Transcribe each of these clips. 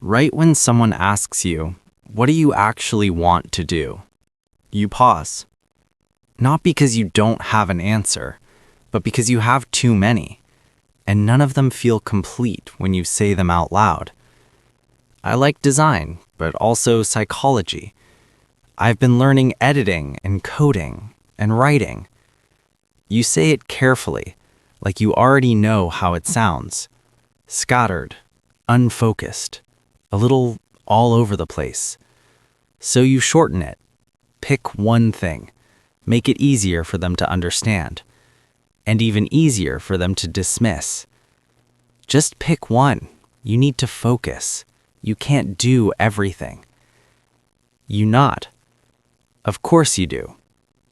Right when someone asks you, what do you actually want to do? You pause. Not because you don't have an answer, but because you have too many, and none of them feel complete when you say them out loud. I like design, but also psychology. I've been learning editing and coding and writing. You say it carefully, like you already know how it sounds. Scattered, unfocused, a little all over the place. So you shorten it. Pick one thing. Make it easier for them to understand. And even easier for them to dismiss. Just pick one. You need to focus. You can't do everything. You nod. Of course you do.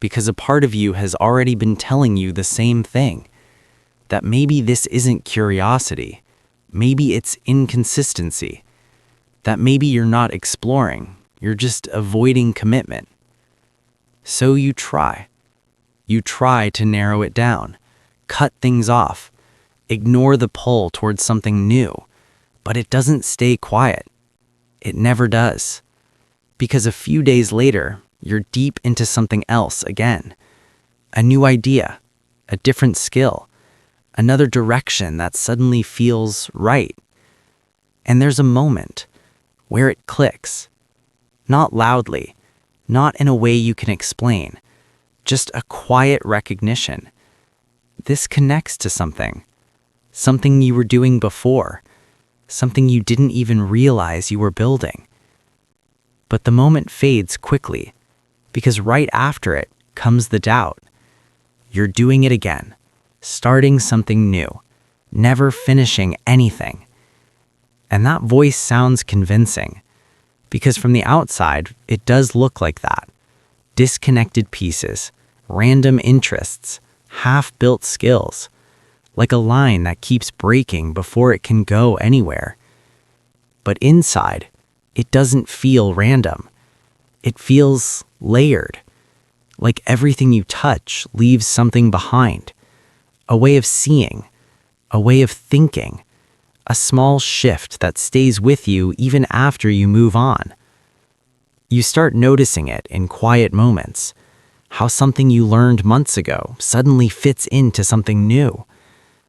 Because a part of you has already been telling you the same thing. That maybe this isn't curiosity. Maybe it's inconsistency. That maybe you're not exploring. You're just avoiding commitment. So you try. You try to narrow it down. Cut things off. Ignore the pull towards something new. But it doesn't stay quiet. It never does. Because a few days later, you're deep into something else again. A new idea. A different skill. Another direction that suddenly feels right. And there's a moment where it clicks. Not loudly, not in a way you can explain, just a quiet recognition. This connects to something you were doing before, something you didn't even realize you were building. But the moment fades quickly, because right after it comes the doubt. You're doing it again. Starting something new, never finishing anything. And that voice sounds convincing, because from the outside, it does look like that. Disconnected pieces, random interests, half-built skills, like a line that keeps breaking before it can go anywhere. But inside, it doesn't feel random. It feels layered, like everything you touch leaves something behind. A way of seeing, a way of thinking, a small shift that stays with you even after you move on. You start noticing it in quiet moments, how something you learned months ago suddenly fits into something new,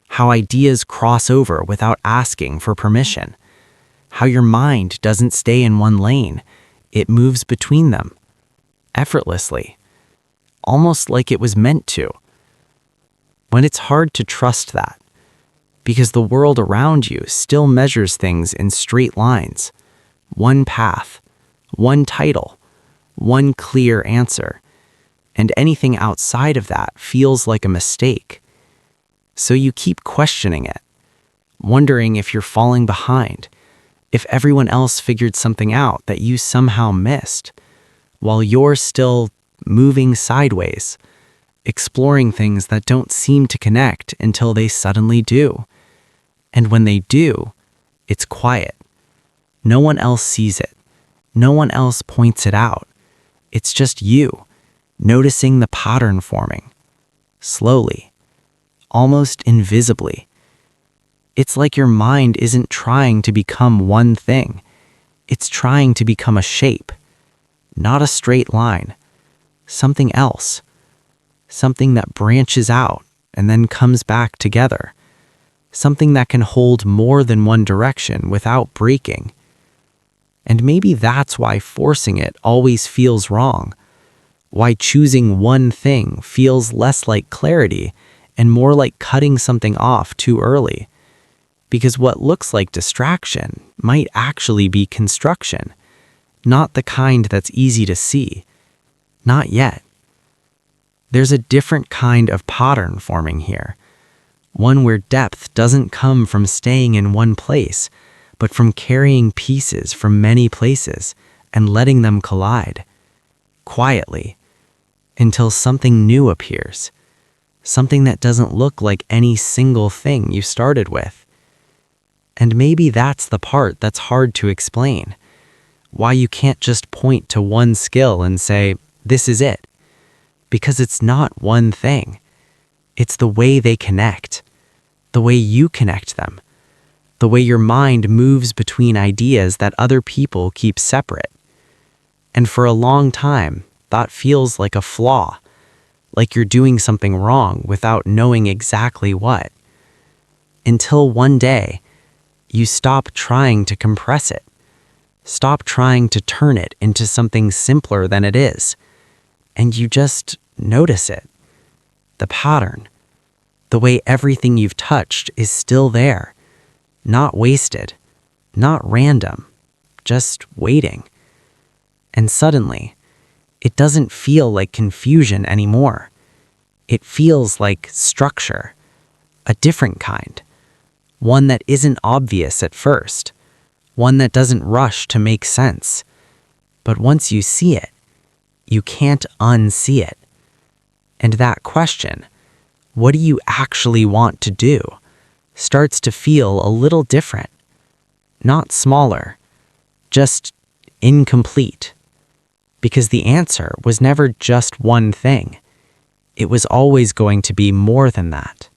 how ideas cross over without asking for permission, how your mind doesn't stay in one lane, it moves between them, effortlessly, almost like it was meant to. When it's hard to trust that, because the world around you still measures things in straight lines, one path, one title, one clear answer, and anything outside of that feels like a mistake. So you keep questioning it, wondering if you're falling behind, if everyone else figured something out that you somehow missed, while you're still moving sideways, exploring things that don't seem to connect until they suddenly do. And when they do, it's quiet. No one else sees it. No one else points it out. It's just you, noticing the pattern forming. Slowly, almost invisibly. It's like your mind isn't trying to become one thing. It's trying to become a shape, not a straight line. Something else. Something that branches out and then comes back together. Something that can hold more than one direction without breaking. And maybe that's why forcing it always feels wrong. Why choosing one thing feels less like clarity and more like cutting something off too early. Because what looks like distraction might actually be construction. Not the kind that's easy to see. Not yet. There's a different kind of pattern forming here. One where depth doesn't come from staying in one place, but from carrying pieces from many places and letting them collide. Quietly. Until something new appears. Something that doesn't look like any single thing you started with. And maybe that's the part that's hard to explain. Why you can't just point to one skill and say, this is it. Because it's not one thing. It's the way they connect. The way you connect them. the way your mind moves between ideas that other people keep separate. And for a long time, that feels like a flaw, like you're doing something wrong without knowing exactly what. Until one day, you stop trying to compress it. Stop trying to turn it into something simpler than it is. And you just notice it. The pattern. The way everything you've touched is still there. Not wasted. Not random. Just waiting. And suddenly, it doesn't feel like confusion anymore. It feels like structure. A different kind. One that isn't obvious at first. One that doesn't rush to make sense. But once you see it, you can't unsee it. And that question, what do you actually want to do, starts to feel a little different. Not smaller, just incomplete. Because the answer was never just one thing. It was always going to be more than that.